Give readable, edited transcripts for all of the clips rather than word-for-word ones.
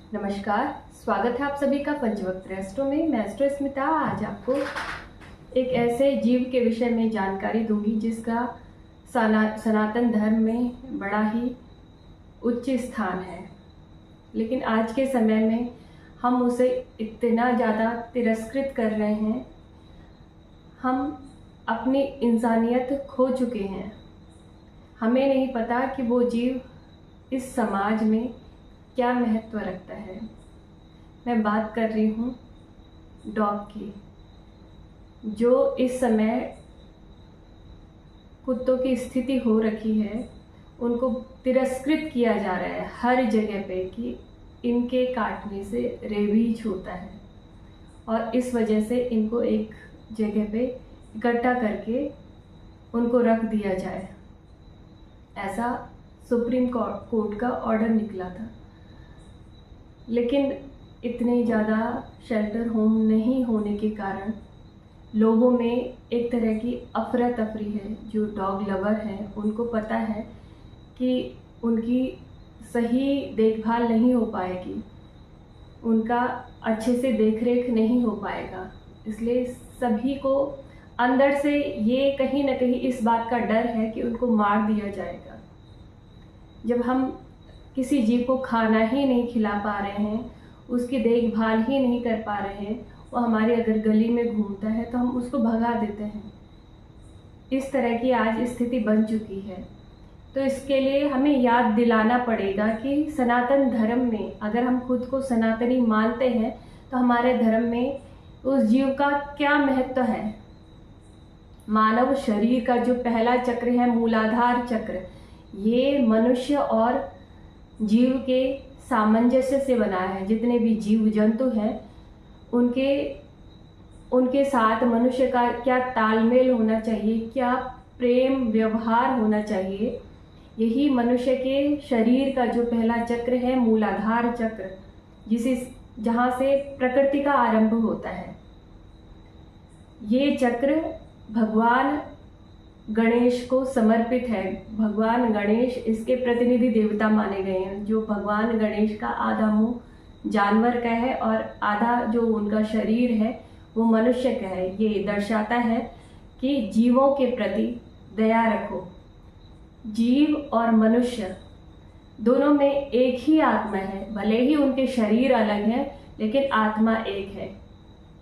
नमस्कार। स्वागत है आप सभी का पंचवक्त रेस्टो में। मैं एस्ट्रो स्मिता आज आपको एक ऐसे जीव के विषय में जानकारी दूंगी जिसका सनातन धर्म में बड़ा ही उच्च स्थान है, लेकिन आज के समय में हम उसे इतना ज़्यादा तिरस्कृत कर रहे हैं। हम अपनी इंसानियत खो चुके हैं। हमें नहीं पता कि वो जीव इस समाज में क्या महत्व रखता है। मैं बात कर रही हूँ डॉग की, जो इस समय कुत्तों की स्थिति हो रखी है। उनको तिरस्कृत किया जा रहा है हर जगह पे कि इनके काटने से रेबीज होता है, और इस वजह से इनको एक जगह पे इकट्ठा करके उनको रख दिया जाए। ऐसा सुप्रीम कोर्ट का ऑर्डर निकला था, लेकिन इतने ज़्यादा शेल्टर होम नहीं होने के कारण लोगों में एक तरह की अफरा तफरी है। जो डॉग लवर हैं उनको पता है कि उनकी सही देखभाल नहीं हो पाएगी, उनका अच्छे से देखरेख नहीं हो पाएगा, इसलिए सभी को अंदर से ये कहीं ना कहीं इस बात का डर है कि उनको मार दिया जाएगा। जब हम किसी जीव को खाना ही नहीं खिला पा रहे हैं, उसकी देखभाल ही नहीं कर पा रहे हैं, वो हमारे अगर गली में घूमता है तो हम उसको भगा देते हैं। इस तरह की आज स्थिति बन चुकी है। तो इसके लिए हमें याद दिलाना पड़ेगा कि सनातन धर्म में अगर हम खुद को सनातनी मानते हैं तो हमारे धर्म में उस जीव का क्या महत्व है। मानव शरीर का जो पहला चक्र है, मूलाधार चक्र, ये मनुष्य और जीव के सामंजस्य से बना है। जितने भी जीव जंतु हैं उनके साथ मनुष्य का क्या तालमेल होना चाहिए, क्या प्रेम व्यवहार होना चाहिए, यही मनुष्य के शरीर का जो पहला चक्र है, मूलाधार चक्र, जहाँ से प्रकृति का आरंभ होता है। ये चक्र भगवान गणेश को समर्पित है। भगवान गणेश इसके प्रतिनिधि देवता माने गए हैं। जो भगवान गणेश का आधा मुंह जानवर का है और आधा जो उनका शरीर है वो मनुष्य का है। ये दर्शाता है कि जीवों के प्रति दया रखो। जीव और मनुष्य दोनों में एक ही आत्मा है, भले ही उनके शरीर अलग हैं लेकिन आत्मा एक है।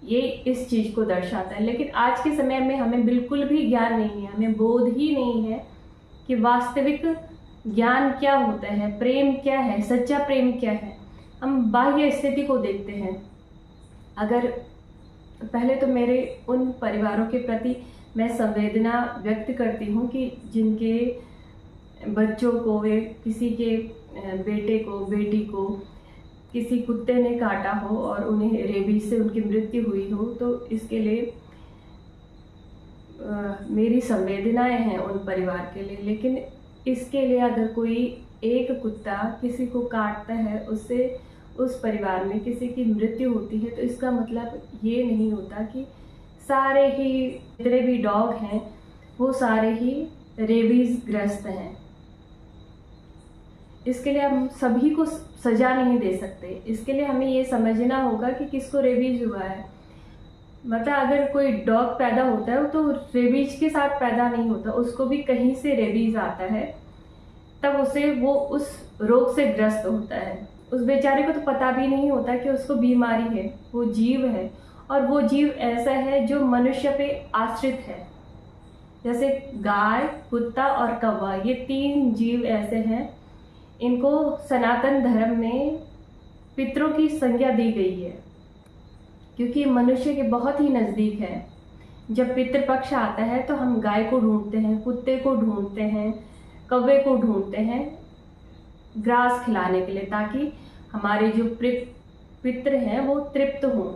ये इस चीज़ को दर्शाता है। लेकिन आज के समय में हमें बिल्कुल भी ज्ञान नहीं है, हमें बोध ही नहीं है कि वास्तविक ज्ञान क्या होता है, प्रेम क्या है, सच्चा प्रेम क्या है। हम बाह्य स्थिति को देखते हैं। अगर पहले तो मेरे उन परिवारों के प्रति मैं संवेदना व्यक्त करती हूँ कि जिनके बच्चों को, वे किसी के बेटे को, बेटी को किसी कुत्ते ने काटा हो और उन्हें रेबीज से उनकी मृत्यु हुई हो, तो इसके लिए मेरी संवेदनाएं हैं उन परिवार के लिए। लेकिन इसके लिए अगर कोई एक कुत्ता किसी को काटता है, उससे उस परिवार में किसी की मृत्यु होती है, तो इसका मतलब ये नहीं होता कि सारे ही जितने भी डॉग हैं वो सारे ही रेबीज ग्रस्त हैं। इसके लिए हम सभी को सजा नहीं दे सकते। इसके लिए हमें ये समझना होगा कि किसको रेबीज हुआ है। मतलब अगर कोई डॉग पैदा होता है तो रेबीज के साथ पैदा नहीं होता, उसको भी कहीं से रेबीज आता है, तब वो उस रोग से ग्रस्त होता है। उस बेचारे को तो पता भी नहीं होता कि उसको बीमारी है। वो जीव है, और वो जीव ऐसा है जो मनुष्य पे आश्रित है। जैसे गाय, कुत्ता और कौवा, ये 3 जीव ऐसे हैं, इनको सनातन धर्म में पितरों की संज्ञा दी गई है, क्योंकि मनुष्य के बहुत ही नज़दीक है। जब पितृपक्ष आता है तो हम गाय को ढूंढते हैं, कुत्ते को ढूंढते हैं, कौवे को ढूंढते हैं ग्रास खिलाने के लिए, ताकि हमारे जो पितृ हैं वो तृप्त हों।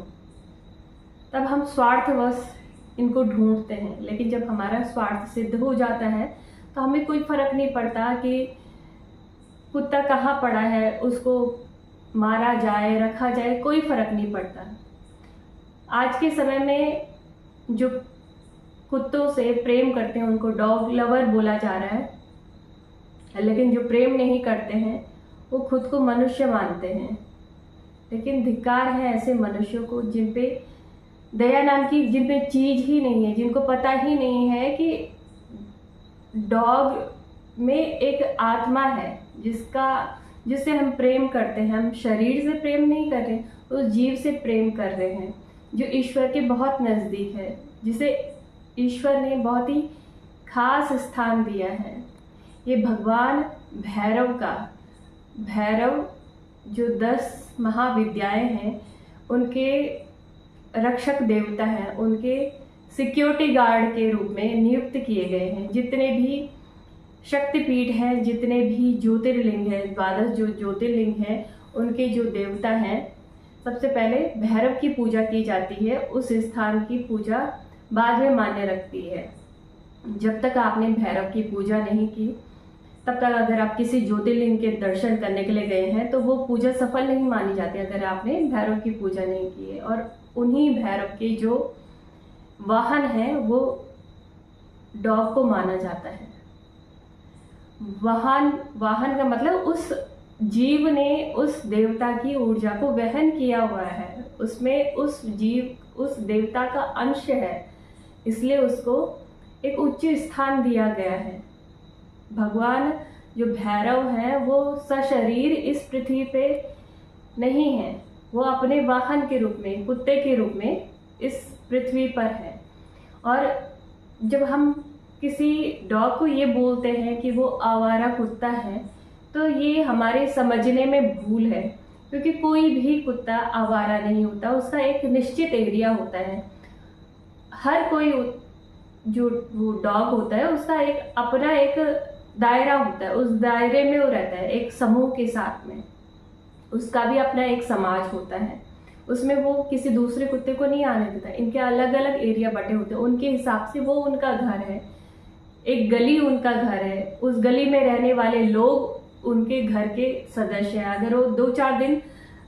तब हम स्वार्थवश इनको ढूंढते हैं। लेकिन जब हमारा स्वार्थ सिद्ध हो जाता है तो हमें कोई फर्क नहीं पड़ता कि कुत्ता कहाँ पड़ा है, उसको मारा जाए, रखा जाए, कोई फर्क नहीं पड़ता। आज के समय में जो कुत्तों से प्रेम करते हैं उनको डॉग लवर बोला जा रहा है, लेकिन जो प्रेम नहीं करते हैं वो खुद को मनुष्य मानते हैं। लेकिन धिक्कार है ऐसे मनुष्यों को जिन पे दया नाम की जिन पे चीज ही नहीं है, जिनको पता ही नहीं है कि डॉग में एक आत्मा है जिससे हम प्रेम करते हैं। हम शरीर से प्रेम नहीं कर रहे, उस जीव से प्रेम कर रहे हैं जो ईश्वर के बहुत नज़दीक है, जिसे ईश्वर ने बहुत ही खास स्थान दिया है। ये भगवान भैरव जो 10 महाविद्याएं हैं उनके रक्षक देवता हैं, उनके सिक्योरिटी गार्ड के रूप में नियुक्त किए गए हैं। जितने भी शक्तिपीठ हैं, जितने भी ज्योतिर्लिंग हैं, 12 जो ज्योतिर्लिंग हैं, उनके जो देवता हैं, सबसे पहले भैरव की पूजा की जाती है। उस स्थान की पूजा बाद में मान्य रखती है। जब तक आपने भैरव की पूजा नहीं की, तब तक अगर आप किसी ज्योतिर्लिंग के दर्शन करने के लिए गए हैं तो वो पूजा सफल नहीं मानी जाती अगर आपने भैरव की पूजा नहीं की है। और उन्हीं भैरव के जो वाहन है वो डॉग को माना जाता है। वाहन का मतलब उस जीव ने उस देवता की ऊर्जा को वहन किया हुआ है, उसमें उस जीव उस देवता का अंश है, इसलिए उसको एक उच्च स्थान दिया गया है। भगवान जो भैरव है वो सशरीर इस पृथ्वी पे नहीं है, वो अपने वाहन के रूप में, कुत्ते के रूप में इस पृथ्वी पर है। और जब हम किसी डॉग को ये बोलते हैं कि वो आवारा कुत्ता है, तो ये हमारे समझने में भूल है, क्योंकि कोई भी कुत्ता आवारा नहीं होता, उसका एक निश्चित एरिया होता है। हर कोई जो वो डॉग होता है उसका एक अपना एक दायरा होता है, उस दायरे में वो रहता है एक समूह के साथ में। उसका भी अपना एक समाज होता है, उसमें वो किसी दूसरे कुत्ते को नहीं आने देता। इनके अलग अलग एरिया बटे होते हैं, उनके हिसाब से वो उनका घर है, एक गली उनका घर है, उस गली में रहने वाले लोग उनके घर के सदस्य हैं। अगर वो 2-4 दिन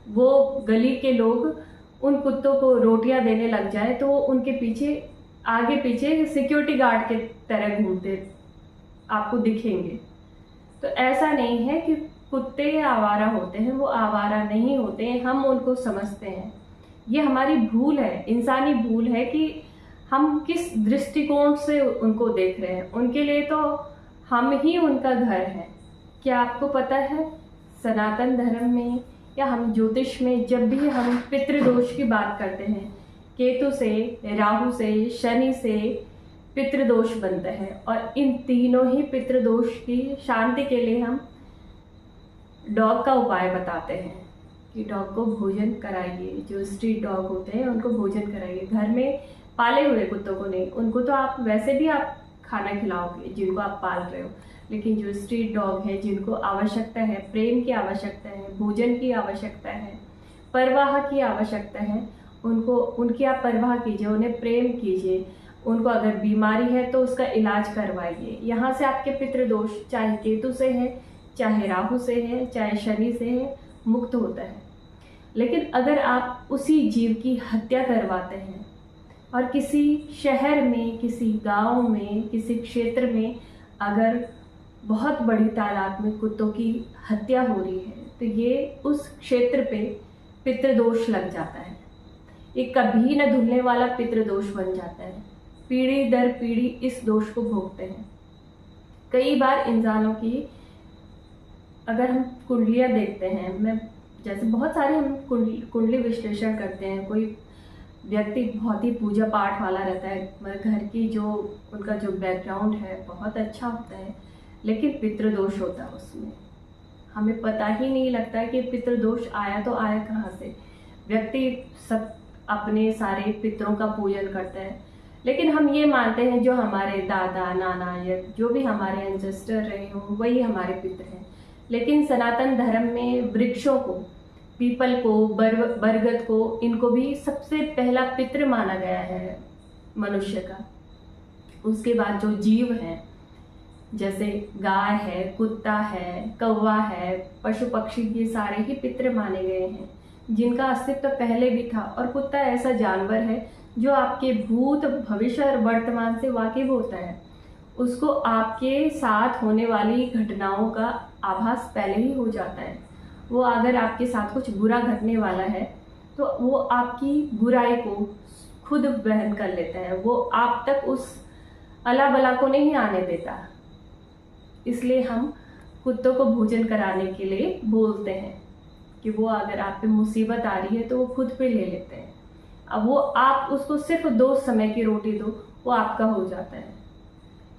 वो गली के लोग उन कुत्तों को रोटियां देने लग जाए तो वो उनके पीछे आगे पीछे सिक्योरिटी गार्ड के तरह घूमते आपको दिखेंगे। तो ऐसा नहीं है कि कुत्ते आवारा होते हैं, वो आवारा नहीं होते हैं, हम उनको समझते हैं। ये हमारी भूल है, इंसानी भूल है कि हम किस दृष्टिकोण से उनको देख रहे हैं। उनके लिए तो हम ही उनका घर है। क्या आपको पता है सनातन धर्म में या हम ज्योतिष में जब भी हम पितृदोष की बात करते हैं, केतु से, राहु से, शनि से पितृदोष बनता है, और इन तीनों ही पितृदोष की शांति के लिए हम डॉग का उपाय बताते हैं कि डॉग को भोजन कराइए। जो स्ट्रीट डॉग होते हैं उनको भोजन कराइए। घर में पाले हुए कुत्तों को नहीं, उनको तो आप वैसे भी आप खाना खिलाओगे जिनको आप पाल रहे हो, लेकिन जो स्ट्रीट डॉग है जिनको आवश्यकता है, प्रेम की आवश्यकता है, भोजन की आवश्यकता है, परवाह की आवश्यकता है, उनकी आप परवाह कीजिए, उन्हें प्रेम कीजिए। उनको अगर बीमारी है तो उसका इलाज करवाइए। यहाँ से आपके पितृदोष चाहे केतु से है, चाहे राहु से है, चाहे शनि से है, मुक्त होता है। लेकिन अगर आप उसी जीव की हत्या करवाते हैं और किसी शहर में, किसी गांव में, किसी क्षेत्र में अगर बहुत बड़ी तादाद में कुत्तों की हत्या हो रही है तो ये उस क्षेत्र पे पितृदोष लग जाता है। ये कभी न धुलने वाला पितृदोष बन जाता है। पीढ़ी दर पीढ़ी इस दोष को भोगते हैं। कई बार इंसानों की अगर हम कुंडलियाँ देखते हैं, मैं जैसे बहुत सारे हम कुंडली विश्लेषण करते हैं। कोई व्यक्ति बहुत ही पूजा पाठ वाला रहता है, मतलब घर की जो उनका जो बैकग्राउंड है बहुत अच्छा होता है, लेकिन पितृदोष होता है उसमें। हमें पता ही नहीं लगता है कि पितृदोष आया तो आया कहाँ से। व्यक्ति सब अपने सारे पितरों का पूजन करता है, लेकिन हम ये मानते हैं जो हमारे दादा नाना या जो भी हमारे एंसेस्टर रहे हों वही हमारे पितर हैं। लेकिन सनातन धर्म में वृक्षों को, पीपल को, बरगद को, इनको भी सबसे पहला पितृ माना गया है मनुष्य का। उसके बाद जो जीव हैं जैसे गाय है, कुत्ता है, कौवा है, पशु पक्षी, ये सारे ही पितृ माने गए हैं जिनका अस्तित्व पहले भी था। और कुत्ता ऐसा जानवर है जो आपके भूत, भविष्य और वर्तमान से वाकिफ होता है। उसको आपके साथ होने वाली घटनाओं का आभास पहले ही हो जाता है। वो अगर आपके साथ कुछ बुरा घटने वाला है तो वो आपकी बुराई को खुद वहन कर लेता है, वो आप तक उस अला बला को नहीं आने देता। इसलिए हम कुत्तों को भोजन कराने के लिए बोलते हैं कि वो अगर आप पे मुसीबत आ रही है तो वो खुद पे ले लेते हैं। अब वो आप उसको सिर्फ 2 समय की रोटी दो, वो आपका हो जाता है।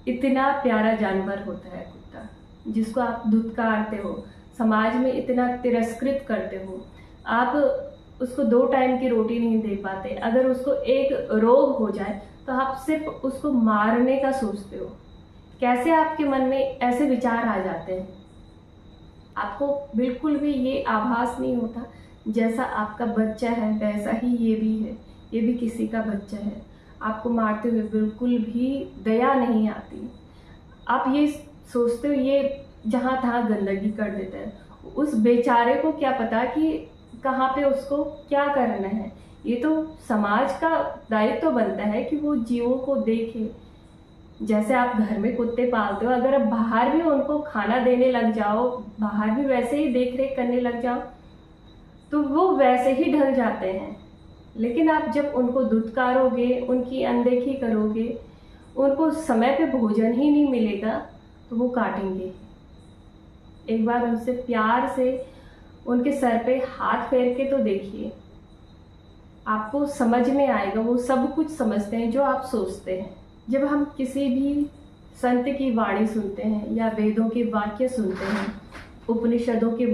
इतना प्यारा जानवर होता है कुत्ता, जिसको आप धुतकारते हो, समाज में इतना तिरस्कृत करते हो। आप उसको 2 टाइम की रोटी नहीं दे पाते, अगर उसको एक रोग हो जाए तो आप सिर्फ उसको मारने का सोचते हो। कैसे आपके मन में ऐसे विचार आ जाते हैं? आपको बिल्कुल भी ये आभास नहीं होता जैसा आपका बच्चा है वैसा ही ये भी है, ये भी किसी का बच्चा है। आपको मारते हुए बिल्कुल भी दया नहीं आती। आप ये सोचते हो ये जहाँ तहाँ गंदगी कर देता है। उस बेचारे को क्या पता कि कहाँ पे उसको क्या करना है। ये तो समाज का दायित्व बनता है कि वो जीवों को देखे। जैसे आप घर में कुत्ते पालते हो, अगर आप बाहर भी उनको खाना देने लग जाओ, बाहर भी वैसे ही देख रेख करने लग जाओ, तो वो वैसे ही ढल जाते हैं। लेकिन आप जब उनको धुतकारोगे, उनकी अनदेखी करोगे, उनको समय पे भोजन ही नहीं मिलेगा, तो वो काटेंगे। एक बार उनसे प्यार से उनके सर पे हाथ फेर के तो देखिए, आपको समझ में आएगा। वो सब कुछ समझते हैं जो आप सोचते हैं। जब हम किसी भी संत की वाणी सुनते हैं या वेदों के वाक्य सुनते हैं, उपनिषदों के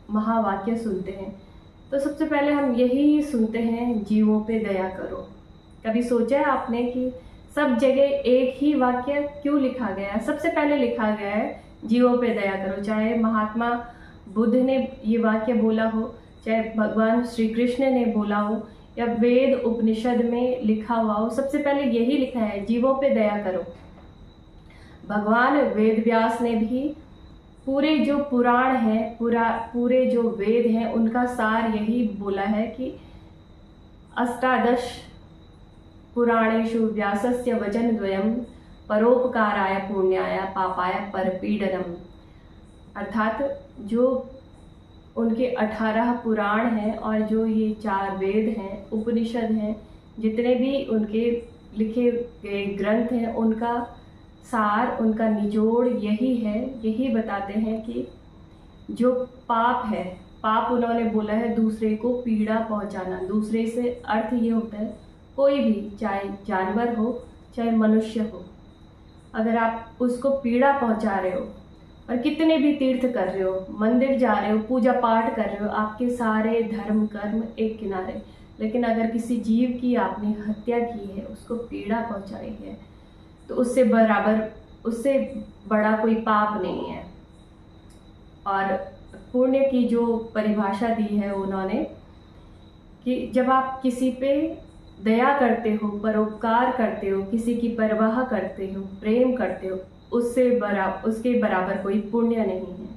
महावाक्य सुनते हैं, तो सबसे पहले हम यही सुनते हैं, जीवों पे दया करो। कभी सोचा है आपने कि सब जगह एक ही वाक्य क्यों लिखा गया है? सबसे पहले लिखा गया है जीवों पे दया करो। चाहे महात्मा बुद्ध ने ये वाक्य बोला हो, चाहे भगवान श्री कृष्ण ने बोला हो, या वेद उपनिषद में लिखा हुआ हो, सबसे पहले यही लिखा है, जीवों पे दया करो। भगवान वेद व्यास ने भी पूरे जो पुराण हैं, पूरे जो वेद हैं, उनका सार यही बोला है कि अष्टादश पुराणेषु व्यासस्य वचनद्वयम् परोपकाराय पुण्याय पापाय परपीडनम्। अर्थात जो उनके 18 पुराण हैं और जो ये 4 वेद हैं, उपनिषद हैं, जितने भी उनके लिखे गए ग्रंथ हैं, उनका सार, उनका निचोड़ यही है। यही बताते हैं कि जो पाप है, पाप उन्होंने बोला है दूसरे को पीड़ा पहुंचाना। दूसरे से अर्थ ये होता है कोई भी, चाहे जानवर हो चाहे मनुष्य हो, अगर आप उसको पीड़ा पहुंचा रहे हो और कितने भी तीर्थ कर रहे हो, मंदिर जा रहे हो, पूजा पाठ कर रहे हो, आपके सारे धर्म कर्म एक किनारे, लेकिन अगर किसी जीव की आपने हत्या की है, उसको पीड़ा पहुंचाई है, तो उससे बड़ा कोई पाप नहीं है। और पुण्य की जो परिभाषा दी है उन्होंने, कि जब आप किसी पे दया करते हो, परोपकार करते हो, किसी की परवाह करते हो, प्रेम करते हो, उसके बराबर कोई पुण्य नहीं है।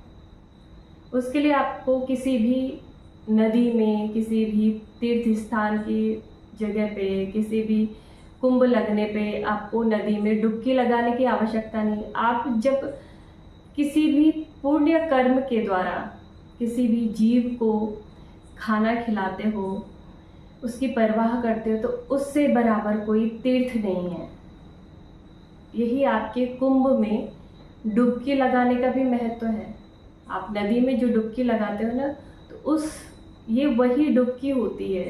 उसके लिए आपको किसी भी नदी में, किसी भी तीर्थ स्थान की जगह पे, किसी भी कुंभ लगने पे आपको नदी में डुबकी लगाने की आवश्यकता नहीं। आप जब किसी भी पुण्य कर्म के द्वारा किसी भी जीव को खाना खिलाते हो, उसकी परवाह करते हो, तो उससे बराबर कोई तीर्थ नहीं है। यही आपके कुंभ में डुबकी लगाने का भी महत्व है। आप नदी में जो डुबकी लगाते हो ना, तो ये वही डुबकी होती है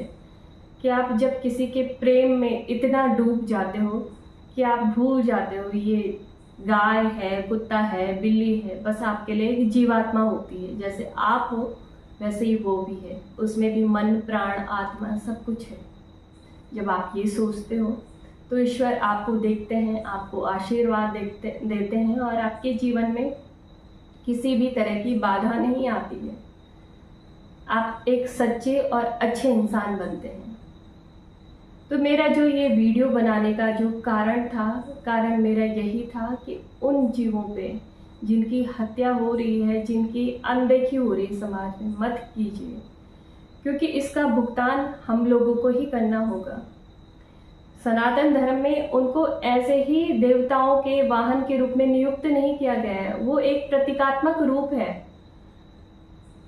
कि आप जब किसी के प्रेम में इतना डूब जाते हो कि आप भूल जाते हो ये गाय है, कुत्ता है, बिल्ली है, बस आपके लिए एक जीवात्मा होती है। जैसे आप हो वैसे ही वो भी है, उसमें भी मन, प्राण, आत्मा सब कुछ है। जब आप ये सोचते हो तो ईश्वर आपको देखते हैं, आपको आशीर्वाद देते हैं और आपके जीवन में किसी भी तरह की बाधा नहीं आती है। आप एक सच्चे और अच्छे इंसान बनते हैं। तो मेरा जो ये वीडियो बनाने का जो कारण मेरा यही था कि उन जीवों पे जिनकी हत्या हो रही है, जिनकी अनदेखी हो रही है समाज में, मत कीजिए, क्योंकि इसका भुगतान हम लोगों को ही करना होगा। सनातन धर्म में उनको ऐसे ही देवताओं के वाहन के रूप में नियुक्त नहीं किया गया है। वो एक प्रतीकात्मक रूप है।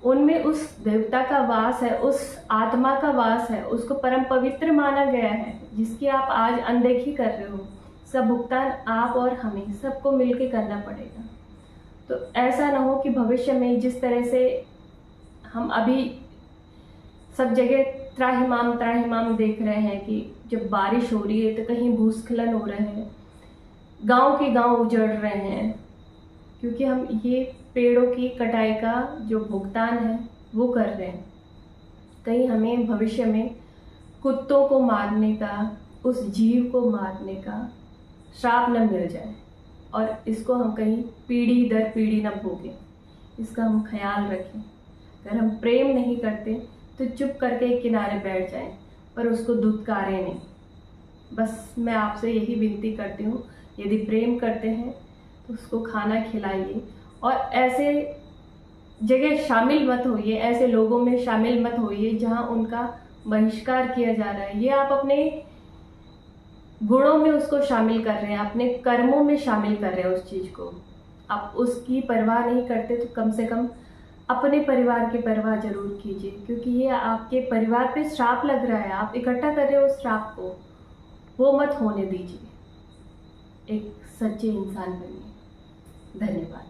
उनमें उस देवता का वास है, उस आत्मा का वास है, उसको परम पवित्र माना गया है, जिसकी आप आज अनदेखी कर रहे हो। सब भुगतान आप और हमें सबको मिलके करना पड़ेगा। तो ऐसा ना हो कि भविष्य में जिस तरह से हम अभी सब जगह त्राहिमाम त्राहिमाम देख रहे हैं कि जब बारिश हो रही है तो कहीं भूस्खलन हो रहे हैं, गांव के गांव उजड़ रहे हैं, क्योंकि हम ये पेड़ों की कटाई का जो भुगतान है वो कर रहे हैं। कहीं हमें भविष्य में कुत्तों को मारने का, उस जीव को मारने का श्राप न मिल जाए और इसको हम कहीं पीढ़ी दर पीढ़ी न भोगें। इसका हम ख्याल रखें। अगर हम प्रेम नहीं करते तो चुप करके किनारे बैठ जाएं, पर उसको दुत्कारें नहीं। बस मैं आपसे यही विनती करती हूँ, यदि प्रेम करते हैं तो उसको खाना खिलाइए और ऐसे जगह शामिल मत होइए, ऐसे लोगों में शामिल मत होइए जहाँ उनका बहिष्कार किया जा रहा है। ये आप अपने गुणों में उसको शामिल कर रहे हैं, अपने कर्मों में शामिल कर रहे हैं उस चीज़ को। आप उसकी परवाह नहीं करते तो कम से कम अपने परिवार की परवाह जरूर कीजिए, क्योंकि ये आपके परिवार पे श्राप लग रहा है। आप इकट्ठा कर रहे हो उस श्राप को, वो मत होने दीजिए। एक सच्चे इंसान बनिए। धन्यवाद।